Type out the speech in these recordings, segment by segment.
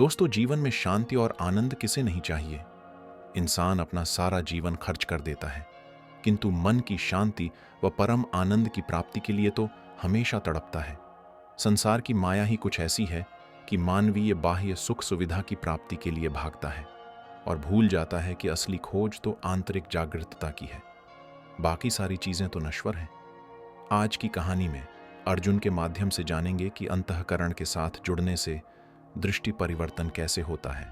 दोस्तों, जीवन में शांति और आनंद किसे नहीं चाहिए। इंसान अपना सारा जीवन खर्च कर देता है, किंतु मन की शांति व परम आनंद की प्राप्ति के लिए तो हमेशा तड़पता है। संसार की माया ही कुछ ऐसी है कि मानवीय बाह्य सुख सुविधा की प्राप्ति के लिए भागता है और भूल जाता है कि असली खोज तो आंतरिक जागृतता की है। बाकी सारी चीजें तो नश्वर हैं। आज की कहानी में अर्जुन के माध्यम से जानेंगे कि अंतःकरण के साथ जुड़ने से दृष्टि परिवर्तन कैसे होता है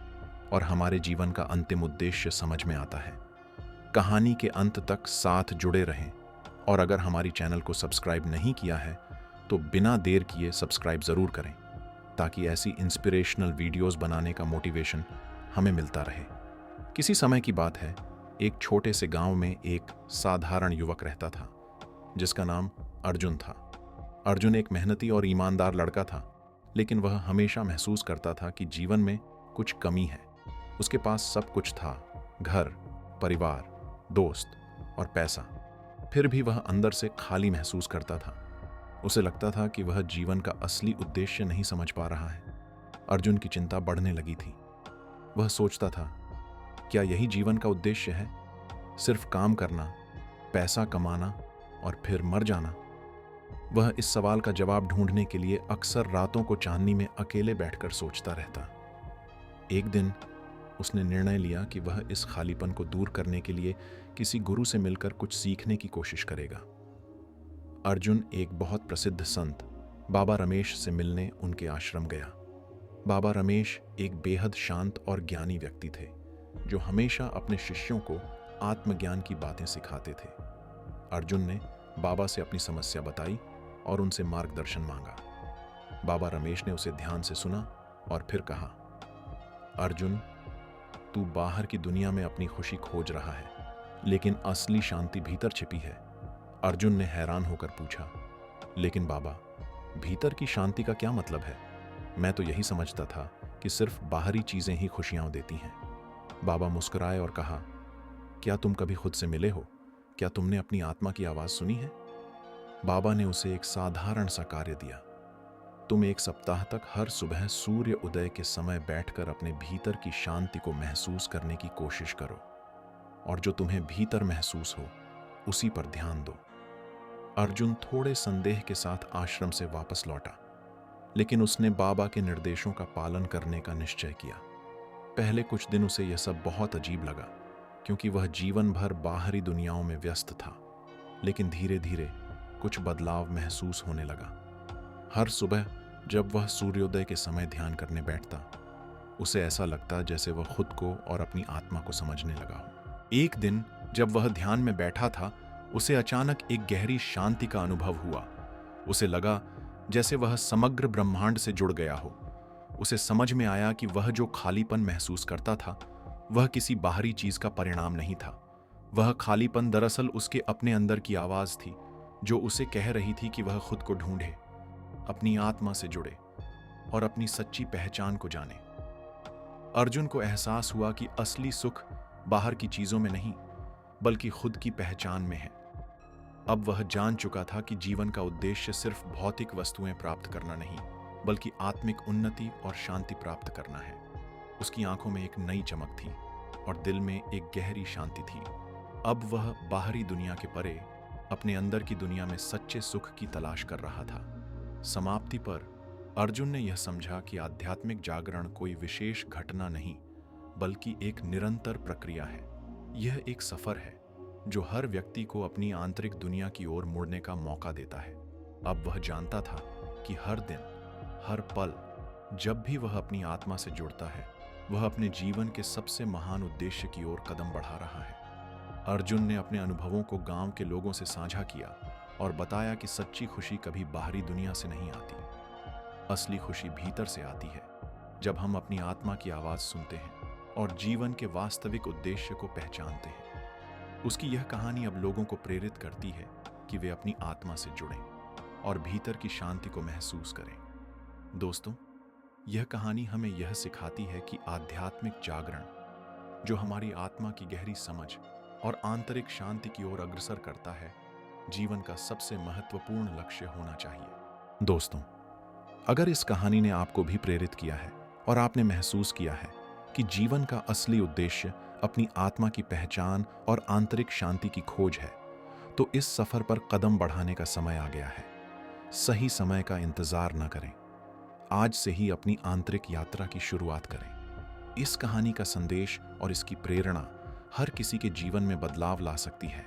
और हमारे जीवन का अंतिम उद्देश्य समझ में आता है। कहानी के अंत तक साथ जुड़े रहें और अगर हमारी चैनल को सब्सक्राइब नहीं किया है तो बिना देर किए सब्सक्राइब जरूर करें ताकि ऐसी इंस्पिरेशनल वीडियोस बनाने का मोटिवेशन हमें मिलता रहे। किसी समय की बात है, एक छोटे से गांव में एक साधारण युवक रहता था जिसका नाम अर्जुन था। अर्जुन एक मेहनती और ईमानदार लड़का था, लेकिन वह हमेशा महसूस करता था कि जीवन में कुछ कमी है। उसके पास सब कुछ था, घर, परिवार, दोस्त और पैसा, फिर भी वह अंदर से खाली महसूस करता था। उसे लगता था कि वह जीवन का असली उद्देश्य नहीं समझ पा रहा है। अर्जुन की चिंता बढ़ने लगी थी। वह सोचता था, क्या यही जीवन का उद्देश्य है? सिर्फ काम करना, पैसा कमाना और फिर मर जाना? वह इस सवाल का जवाब ढूंढने के लिए अक्सर रातों को चांदनी में अकेले बैठकर सोचता रहता। एक दिन उसने निर्णय लिया कि वह इस खालीपन को दूर करने के लिए किसी गुरु से मिलकर कुछ सीखने की कोशिश करेगा। अर्जुन एक बहुत प्रसिद्ध संत बाबा रमेश से मिलने उनके आश्रम गया। बाबा रमेश एक बेहद शांत और ज्ञानी व्यक्ति थे जो हमेशा अपने शिष्यों को आत्मज्ञान की बातें सिखाते थे। अर्जुन ने बाबा से अपनी समस्या बताई और उनसे मार्गदर्शन मांगा। बाबा रमेश ने उसे ध्यान से सुना और फिर कहा, अर्जुन, तू बाहर की दुनिया में अपनी खुशी खोज रहा है, लेकिन असली शांति भीतर छिपी है। अर्जुन ने हैरान होकर पूछा, लेकिन बाबा, भीतर की शांति का क्या मतलब है? मैं तो यही समझता था कि सिर्फ बाहरी चीजें ही खुशियां देती हैं। बाबा मुस्कुराए और कहा, क्या तुम कभी खुद से मिले हो? क्या तुमने अपनी आत्मा की आवाज सुनी है? बाबा ने उसे एक साधारण सा कार्य दिया। तुम एक सप्ताह तक हर सुबह सूर्य उदय के समय बैठकर अपने भीतर की शांति को महसूस करने की कोशिश करो और जो तुम्हें भीतर महसूस हो उसी पर ध्यान दो। अर्जुन थोड़े संदेह के साथ आश्रम से वापस लौटा, लेकिन उसने बाबा के निर्देशों का पालन करने का निश्चय किया। पहले कुछ दिन उसे यह सब बहुत अजीब लगा क्योंकि वह जीवन भर बाहरी दुनियाओं में व्यस्त था, लेकिन धीरे धीरे कुछ बदलाव महसूस होने लगा। हर सुबह जब वह सूर्योदय के समय ध्यान करने बैठता, उसे ऐसा लगता जैसे वह खुद को और अपनी आत्मा को समझने लगा हो। एक दिन जब वह ध्यान में बैठा था, उसे अचानक एक गहरी शांति का अनुभव हुआ। उसे लगा जैसे वह समग्र ब्रह्मांड से जुड़ गया हो। उसे समझ में आया कि वह जो खालीपन महसूस करता था, वह किसी बाहरी चीज का परिणाम नहीं था। वह खालीपन दरअसल उसके अपने अंदर की आवाज थी जो उसे कह रही थी कि वह खुद को ढूंढे, अपनी आत्मा से जुड़े और अपनी सच्ची पहचान को जाने। अर्जुन को एहसास हुआ कि असली सुख बाहर की चीजों में नहीं, बल्कि खुद की पहचान में है। अब वह जान चुका था कि जीवन का उद्देश्य सिर्फ भौतिक वस्तुएं प्राप्त करना नहीं, बल्कि आत्मिक उन्नति और शांति प्राप्त करना है। उसकी आंखों में एक नई चमक थी और दिल में एक गहरी शांति थी। अब वह बाहरी दुनिया के परे अपने अंदर की दुनिया में सच्चे सुख की तलाश कर रहा था। समाप्ति पर अर्जुन ने यह समझा कि आध्यात्मिक जागरण कोई विशेष घटना नहीं, बल्कि एक निरंतर प्रक्रिया है। यह एक सफर है जो हर व्यक्ति को अपनी आंतरिक दुनिया की ओर मुड़ने का मौका देता है। अब वह जानता था कि हर दिन, हर पल, जब भी वह अपनी आत्मा से जुड़ता है, वह अपने जीवन के सबसे महान उद्देश्य की ओर कदम बढ़ा रहा है। अर्जुन ने अपने अनुभवों को गांव के लोगों से साझा किया और बताया कि सच्ची खुशी कभी बाहरी दुनिया से नहीं आती। असली खुशी भीतर से आती है जब हम अपनी आत्मा की आवाज सुनते हैं और जीवन के वास्तविक उद्देश्य को पहचानते हैं। उसकी यह कहानी अब लोगों को प्रेरित करती है कि वे अपनी आत्मा से जुड़ें और भीतर की शांति को महसूस करें। दोस्तों, यह कहानी हमें यह सिखाती है कि आध्यात्मिक जागरण जो हमारी आत्मा की गहरी समझ और आंतरिक शांति की ओर अग्रसर करता है, जीवन का सबसे महत्वपूर्ण लक्ष्य होना चाहिए। दोस्तों, अगर इस कहानी ने आपको भी प्रेरित किया है और आपने महसूस किया है कि जीवन का असली उद्देश्य अपनी आत्मा की पहचान और आंतरिक शांति की खोज है, तो इस सफर पर कदम बढ़ाने का समय आ गया है। सही समय का इंतजार न करें। आज से ही अपनी आंतरिक यात्रा की शुरुआत करें। इस कहानी का संदेश और इसकी प्रेरणा हर किसी के जीवन में बदलाव ला सकती है।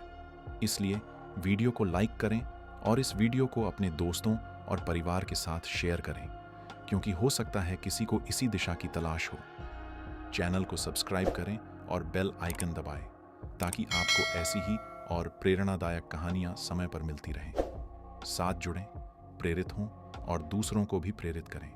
इसलिए वीडियो को लाइक करें और इस वीडियो को अपने दोस्तों और परिवार के साथ शेयर करें, क्योंकि हो सकता है किसी को इसी दिशा की तलाश हो। चैनल को सब्सक्राइब करें और बेल आइकन दबाएं, ताकि आपको ऐसी ही और प्रेरणादायक कहानियां समय पर मिलती रहें। साथ जुड़ें, प्रेरित हों और दूसरों को भी प्रेरित करें।